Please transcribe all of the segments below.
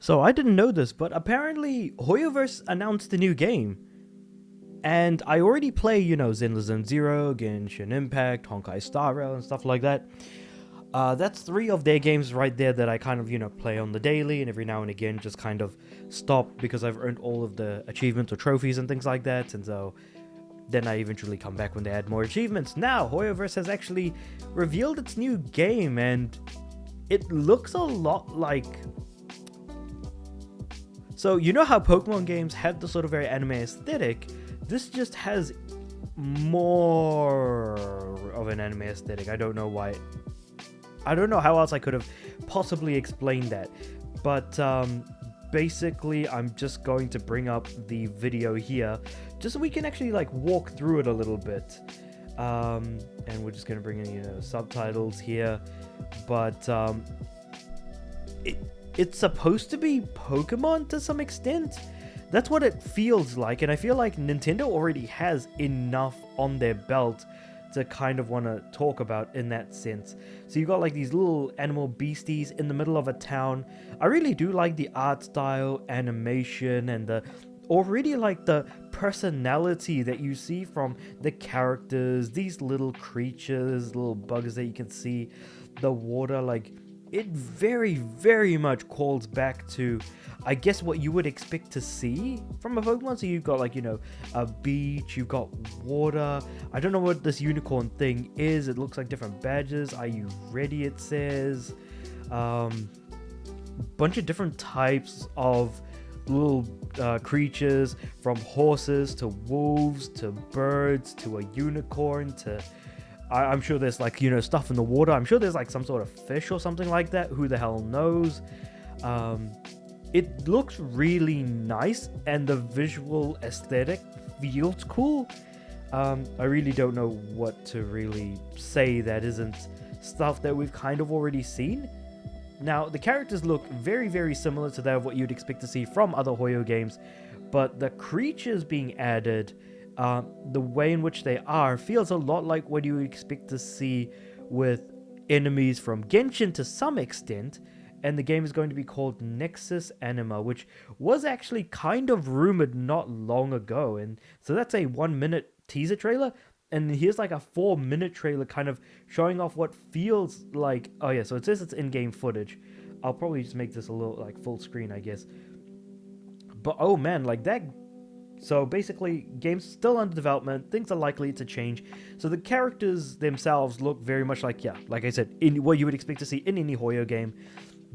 So I didn't know this, but apparently Hoyoverse announced a new game. And I already play, Zinla Zone Zero, Genshin Impact, Honkai Star Rail, and stuff like that. That's three of their games right there that I kind of, play on the daily, and every now and again just kind of stop because I've earned all of the achievements or trophies and things like that. And so then I eventually come back when they add more achievements. Now, Hoyoverse has actually revealed its new game, and it looks a lot like... So, you know how Pokemon games have the sort of very anime aesthetic? This just has more of an anime aesthetic. I don't know why. I don't know how else I could have possibly explained that. But basically, I'm just going to bring up the video here just so we can actually walk through it a little bit. And we're just going to bring in, subtitles here. But it's supposed to be Pokemon to some extent. That's what it feels like, and I feel like Nintendo already has enough on their belt to kind of want to talk about in that sense. So you've got these little animal beasties in the middle of a town. I really do like the art style, animation, and the personality that you see from the characters, these little creatures, little bugs that you can see, the water, it very, very much calls back to, I guess, what you would expect to see from a Pokemon. So you've got a beach, you've got water. I don't know what this unicorn thing is. It looks like different badges. Are you ready? It says bunch of different types of little creatures, from horses to wolves to birds to a unicorn to... I'm sure there's stuff in the water. I'm sure there's some sort of fish or something like that. Who the hell knows? It looks really nice, and the visual aesthetic feels cool. I really don't know what to really say that isn't stuff that we've kind of already seen. Now, the characters look very, very similar to that of what you'd expect to see from other Hoyo games, but the creatures being added, the way in which they are, feels a lot like what you would expect to see with enemies from Genshin to some extent. And the game is going to be called Nexus Anima, which was actually kind of rumored not long ago. And so that's a 1-minute teaser trailer. And here's a 4-minute trailer kind of showing off what feels like... Oh yeah, so it says it's in-game footage. I'll probably just make this a little full screen, I guess. But oh man, that... So basically, game's still under development, things are likely to change. So the characters themselves look very much like I said, in what you would expect to see in any Hoyo game.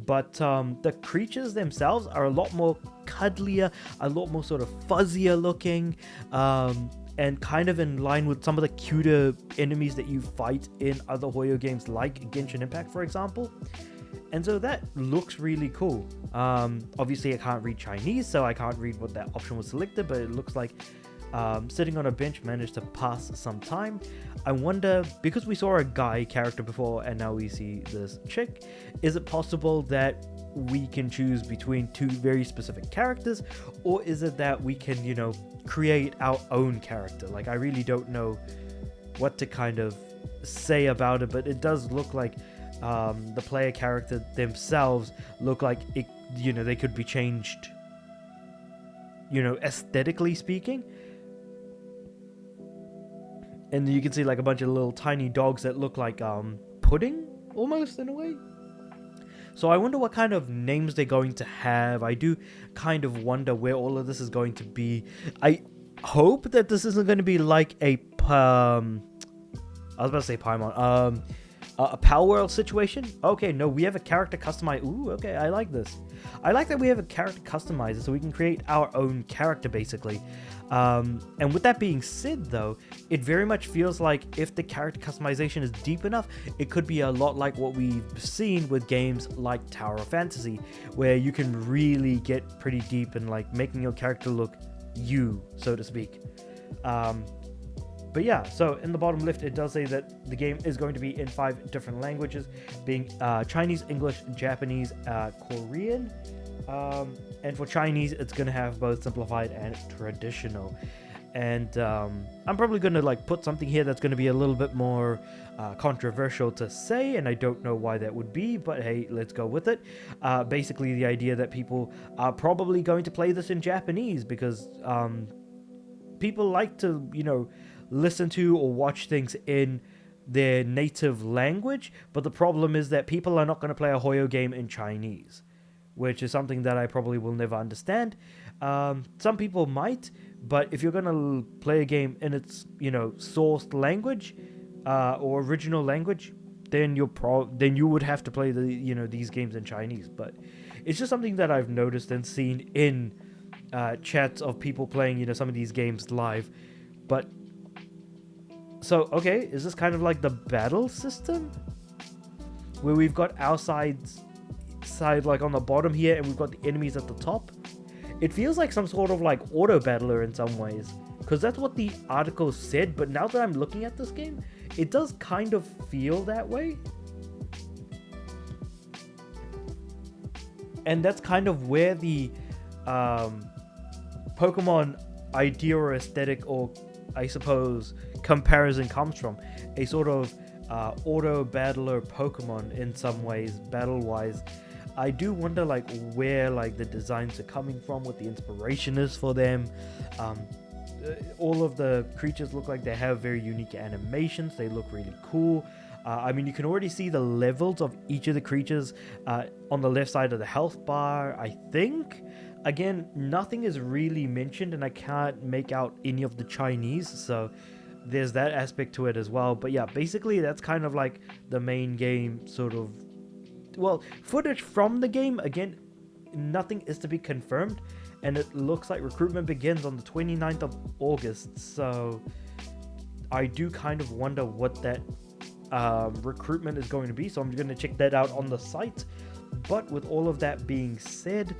But the creatures themselves are a lot more cuddlier, a lot more sort of fuzzier looking, and kind of in line with some of the cuter enemies that you fight in other Hoyo games like Genshin Impact, for example. And so that looks really cool. Obviously, I can't read Chinese, so I can't read what that option was selected, but it looks like sitting on a bench managed to pass some time. I wonder, because we saw a guy character before and now we see this chick, is it possible that we can choose between two very specific characters, or is it that we can, create our own character? I really don't know what to kind of say about it, but it does look like the player character themselves look like it, they could be changed, aesthetically speaking. And you can see a bunch of little tiny dogs that look like pudding almost in a way. So I wonder what kind of names they're going to have. I do kind of wonder where all of this is going to be. I hope that this isn't going to be like a I was about to say Paimon. A Pal World situation? Okay, no, we have a character customizer. Ooh, okay, I like this. I like that we have a character customizer, so we can create our own character, basically. And with that being said, though, it very much feels like if the character customization is deep enough, it could be a lot like what we've seen with games like Tower of Fantasy, where you can really get pretty deep in making your character look you, so to speak. But yeah, so in the bottom left, it does say that the game is going to be in 5 different languages, being Chinese, English, Japanese, Korean. And for Chinese, it's going to have both simplified and traditional. And I'm probably gonna like put something here that's gonna be a little bit more controversial to say, and I don't know why that would be, but hey, let's go with it. Basically, the idea that people are probably going to play this in Japanese because people like to, listen to or watch things in their native language, but the problem is that people are not going to play a Hoyo game in Chinese, which is something that I probably will never understand. Some people might, but if you're going to play a game in its, sourced language or original language, then then you would have to play these games in Chinese. But it's just something that I've noticed and seen in chats of people playing, some of these games live. But so, okay, is this kind of like the battle system where we've got our side like on the bottom here and we've got the enemies at the top? It feels like some sort of like auto battler in some ways, because that's what the article said, but now that I'm looking at this game, it does kind of feel that way. And that's kind of where the Pokemon idea or aesthetic, or I suppose comparison, comes from. A sort of auto battler Pokemon in some ways, battle wise. I do wonder like where like the designs are coming from, what the inspiration is for them. All of the creatures look like they have very unique animations. They look really cool. I mean, you can already see the levels of each of the creatures on the left side of the health bar, I think. Again, nothing is really mentioned, and I can't make out any of the Chinese, so there's that aspect to it as well. But yeah, basically that's kind of like the main game sort of, well, footage from the game. Again, nothing is to be confirmed, and it looks like recruitment begins on the 29th of August, so I do kind of wonder what that recruitment is going to be, so I'm going to check that out on the site. But with all of that being said,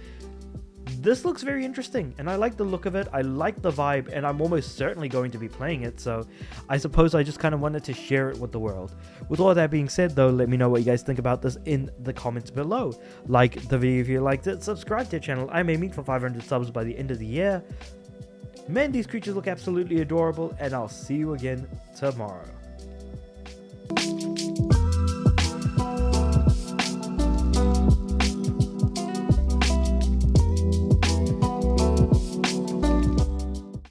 this looks very interesting, and I like the look of it. I like the vibe, and I'm almost certainly going to be playing it, so I suppose I just kind of wanted to share it with the world. With all that being said, though, let me know what you guys think about this in the comments below. Like the video if you liked it, subscribe to the channel. I'm aiming for 500 subs by the end of the year. Man, these creatures look absolutely adorable, and I'll see you again tomorrow.